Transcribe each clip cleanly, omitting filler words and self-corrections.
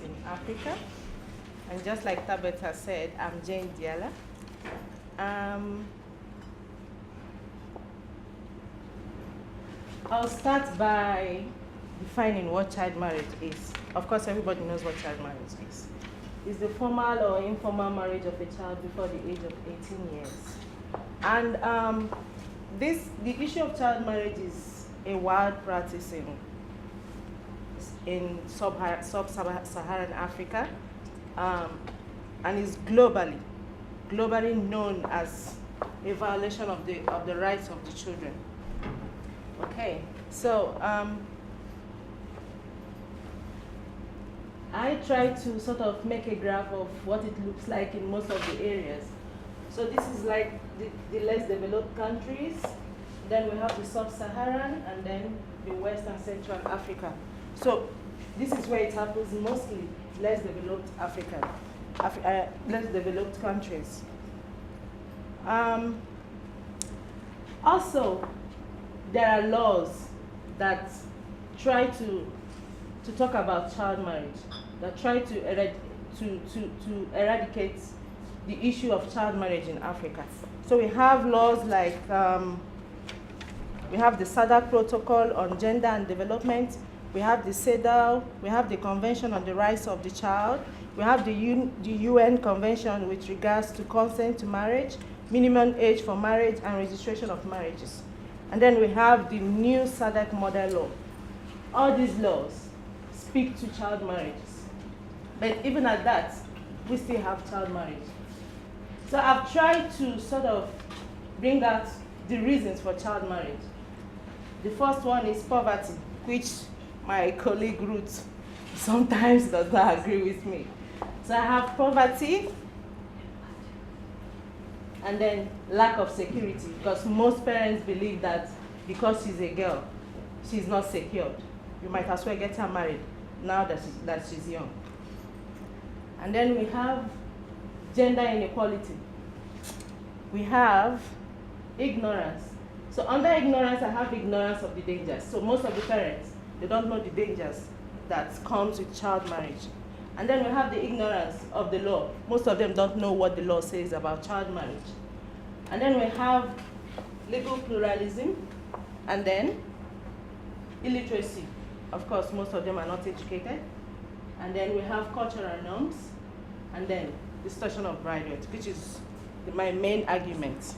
in Africa. And just like Tabitha said, I'm Jane Diala. I'll start by defining what child marriage is. Of course, everybody knows what child marriage is. It's the formal or informal marriage of a child before the age of 18 years. And the issue of child marriage is a wild practice in sub-Saharan Africa, and is globally known as a violation of the rights of the children. Okay, so I try to sort of make a graph of what it looks like in most of the areas. So this is like the less developed countries, then we have the sub-Saharan, and then the West and Central Africa. So this is where it happens mostly, less developed less developed countries. Also, there are laws that try to talk about child marriage, that try to eradicate the issue of child marriage in Africa. So we have laws like, we have the SADC Protocol on Gender and Development, we have the CEDAW, we have the Convention on the Rights of the Child, we have the UN Convention with regards to consent to marriage, minimum age for marriage and registration of marriages. And then we have the new SADC model law. All these laws speak to child marriages. But even at that, we still have child marriage. So I've tried to sort of bring out the reasons for child marriage. The first one is poverty, which my colleague Ruth sometimes does not agree with me. So I have poverty, and then lack of security, because most parents believe that because she's a girl, she's not secured. You might as well get her married now that she's young. And then we have gender inequality. We have ignorance. So under ignorance, I have ignorance of the dangers. So most of the parents, they don't know the dangers that comes with child marriage. And then we have the ignorance of the law. Most of them don't know what the law says about child marriage. And then we have legal pluralism, and then illiteracy. Of course, most of them are not educated. And then we have cultural norms, and then distortion of bridewealth, which is my main argument.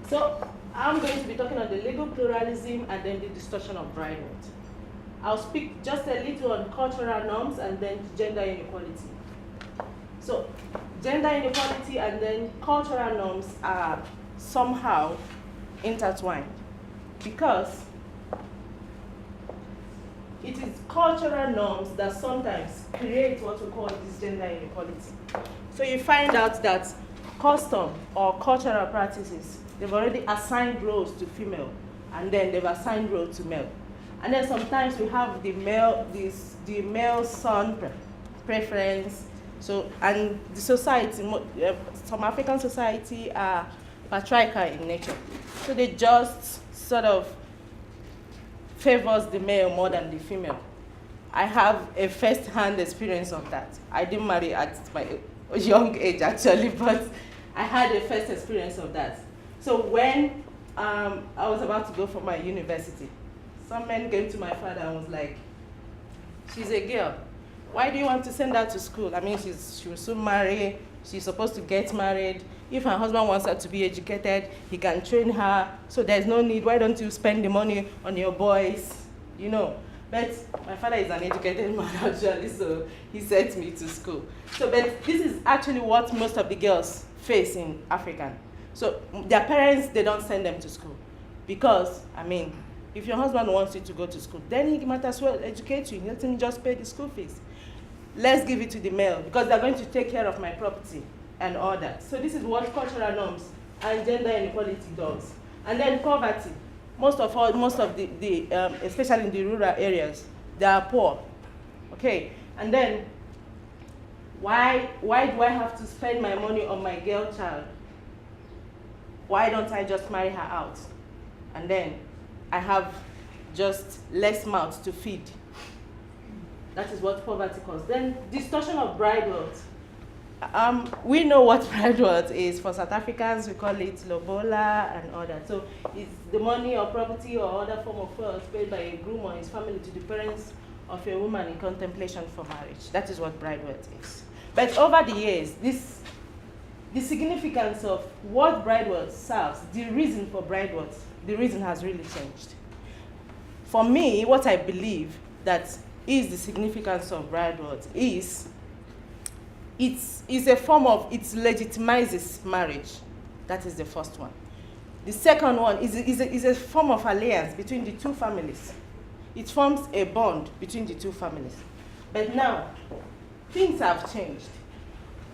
So I'm going to be talking on the legal pluralism and then the distortion of bridewealth. I'll speak just a little on cultural norms and then gender inequality. So gender inequality and then cultural norms are somehow intertwined, because it is cultural norms that sometimes create what we call this gender inequality. So you find out that custom or cultural practices, they've already assigned roles to female, and then they've assigned roles to male. And then sometimes we have the male son preference. So, and the society, some African society are patriarchal in nature. So they just sort of favors the male more than the female. I have a first-hand experience of that. I didn't marry at my young age, actually, but I had a first experience of that. So when I was about to go for my university, some men came to my father and was like, she's a girl. Why do you want to send her to school? I mean, she will soon marry. She's supposed to get married. If her husband wants her to be educated, he can train her. So there's no need. Why don't you spend the money on your boys? You know. But my father is an educated man, actually, so he sent me to school. So, but this is actually what most of the girls face in Africa. So their parents, they don't send them to school. Because, I mean, if your husband wants you to go to school, then he might as well educate you. Let him just pay the school fees. Let's give it to the male, because they're going to take care of my property and all that. So this is what cultural norms and gender inequality does. And then poverty. Most of the especially in the rural areas, they are poor. Okay, and then why do I have to spend my money on my girl child? Why don't I just marry her out? And then I have just less mouths to feed. That is what poverty causes. Then distortion of Bridewealth. We know what Bridewealth is. For South Africans, we call it lobola and all that. So it's the money or property or other form of wealth paid by a groom or his family to the parents of a woman in contemplation for marriage. That is what Bridewealth is. But over the years, the significance of what Bridewealth serves, the reason for Bridewealth, the reason has really changed. For me, what I believe that is the significance of Bridewealth is it's a form of, it legitimizes marriage. That is the first one. The second one is a form of alliance between the two families. It forms a bond between the two families. But now, things have changed.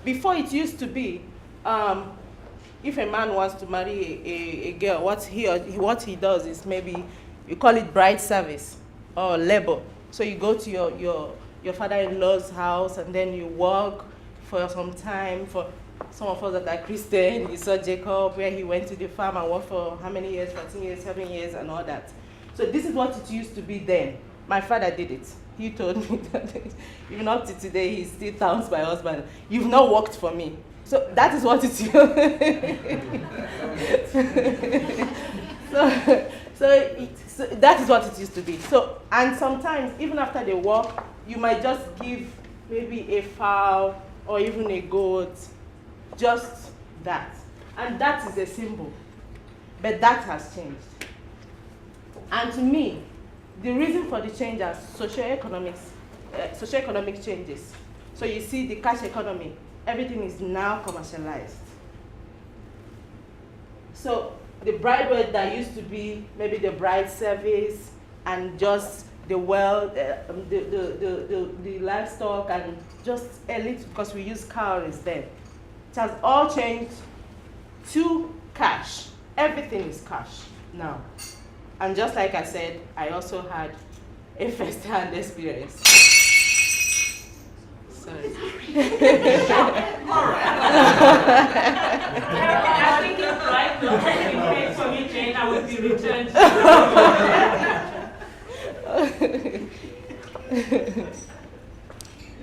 Before it used to be, if a man wants to marry a girl, what he does is maybe, you call it bride service or labor. So you go to your father-in-law's house and then you work for some time. For some of us that are Christian, you saw Jacob where he went to the farm and worked for how many years, 14 years, 7 years and all that. So this is what it used to be then. My father did it. He told me that even up to today, he still towns my husband. You've not worked for me. So that is what it is. so that is what it used to be. So, and sometimes, even after they work, you might just give maybe a fowl or even a goat, just that. And that is a symbol. But that has changed. And to me, the reason for the change are socioeconomic changes. So you see the cash economy, everything is now commercialized. So the Bridewealth that used to be maybe the bride service and just the the livestock and just a little, because we use cowries then. It has all changed to cash. Everything is cash now. And just like I said, I also had a first-hand experience. Sorry. I think it's right. In case for me change, I would be returned.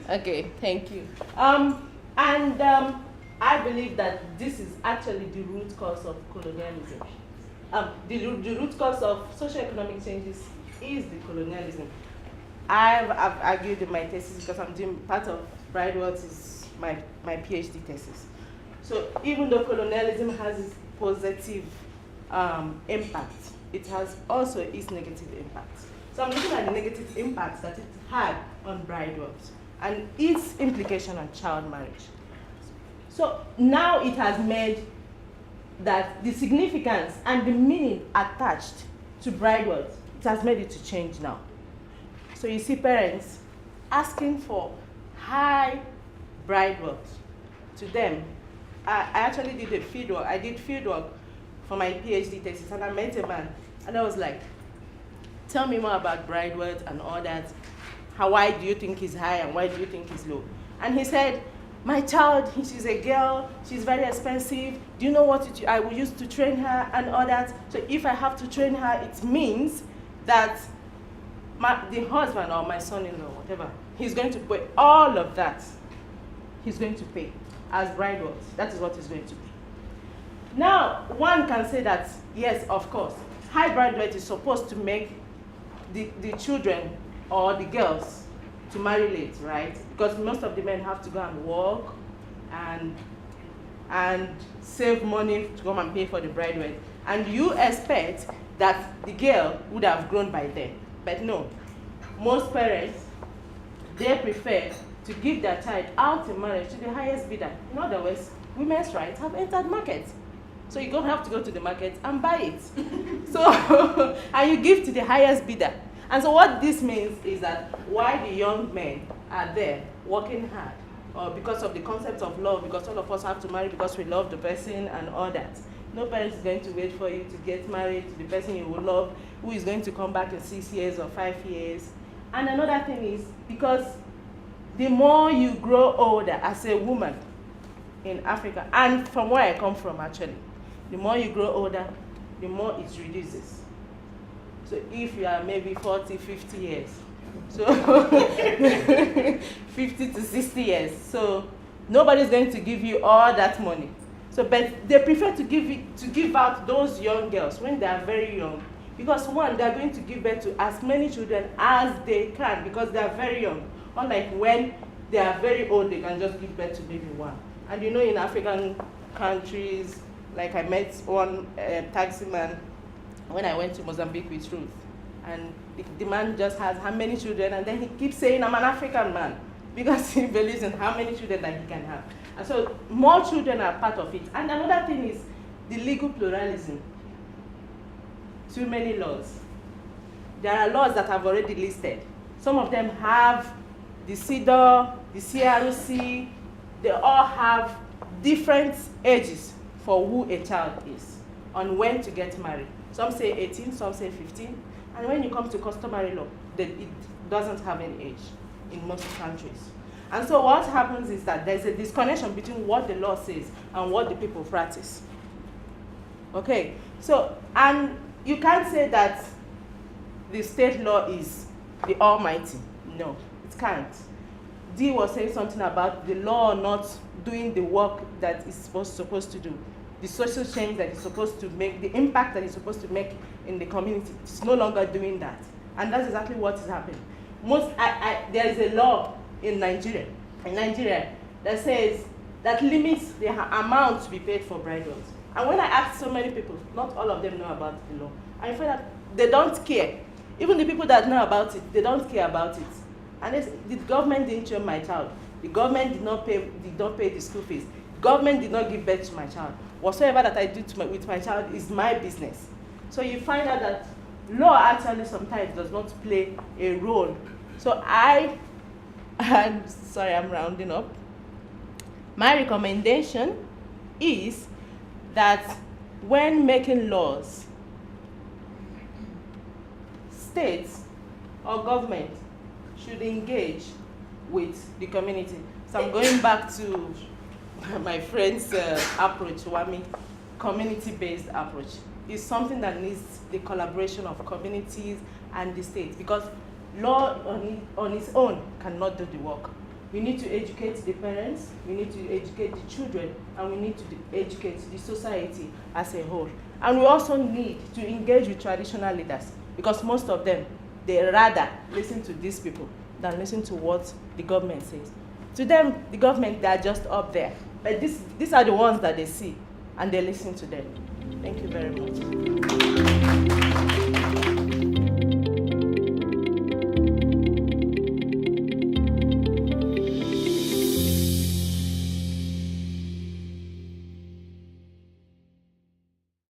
Okay, thank you. I believe that this is actually the root cause of colonialism. The root cause of socioeconomic changes is the colonialism. I've argued in my thesis, because I'm doing part of Bridewealth is my PhD thesis. So even though colonialism has its positive impact, it has also its negative impact. So I'm looking at the negative impacts that it had on Bridewealth and its implication on child marriage. So now it has made that the significance and the meaning attached to Bridewealth, it has made it to change now. So you see parents asking for high Bridewealth. To them, I actually did fieldwork. I did fieldwork for my PhD thesis, and I met a man, and I was like, tell me more about Bridewealth and all that. Why do you think is high and why do you think is low? And he said, my child, she's a girl, she's very expensive. Do you know what I will use to train her and all that? So if I have to train her, it means that the husband or my son-in-law, whatever, he's going to pay all of that. He's going to pay as Bridewealth. That is what he's going to pay. Now, one can say that, yes, of course, high Bridewealth is supposed to make the children or the girls to marry late, right? Because most of the men have to go and work and save money to come and pay for the Bridewealth. And you expect that the girl would have grown by then. But no, most parents, they prefer to give their child out in marriage to the highest bidder. In other words, women's rights have entered market. So you don't have to go to the market and buy it. So, and you give to the highest bidder. And so what this means is that why the young men are there working hard, or because of the concept of love, because all of us have to marry because we love the person and all that. No parent is going to wait for you to get married to the person you will love, who is going to come back in 6 years or 5 years. And another thing is, because the more you grow older as a woman in Africa, and from where I come from actually, the more you grow older, the more it reduces. So if you are maybe 40, 50 years, So 50 to 60 years. So nobody's going to give you all that money. So, but they prefer to give out those young girls when they are very young, because one, they are going to give birth to as many children as they can because they are very young. Unlike when they are very old, they can just give birth to maybe one. And you know, in African countries, like I met one taxi man when I went to Mozambique with Ruth, and the man just has how many children, and then he keeps saying, I'm an African man, because he believes in how many children that he can have. And so more children are part of it. And another thing is the legal pluralism. Too many laws. There are laws that I've already listed. Some of them have the CEDAW, the CRC, they all have different ages for who a child is, on when to get married. Some say 18, some say 15. And when you come to customary law, it doesn't have any age in most countries. And so what happens is that there's a disconnection between what the law says and what the people practice. Okay, so, and you can't say that the state law is the almighty. No, it can't. Dee was saying something about the law not doing the work that it's supposed to do, the social change that it's supposed to make, the impact that it's supposed to make in the community. It's no longer doing that. And that's exactly what is happening. There is a law in Nigeria that says, that limits the amount to be paid for Bridewealth. And when I asked so many people, not all of them know about the law. I find that they don't care. Even the people that know about it, they don't care about it. And the government didn't train my child. The government did not pay the school fees. The government did not give birth to my child. Whatsoever that I do with my child is my business. So you find out that law actually sometimes does not play a role. So and sorry, I'm rounding up. My recommendation is that when making laws, states or government should engage with the community. So I'm going back to my friend's approach, Wami, community-based approach. It's something that needs the collaboration of communities and the states, because law on its own cannot do the work. We need to educate the parents, we need to educate the children, and we need to educate the society as a whole. And we also need to engage with traditional leaders, because most of them, they rather listen to these people than listen to what the government says. To them, the government, they are just up there. But these are the ones that they see, and they listen to them. Thank you very much.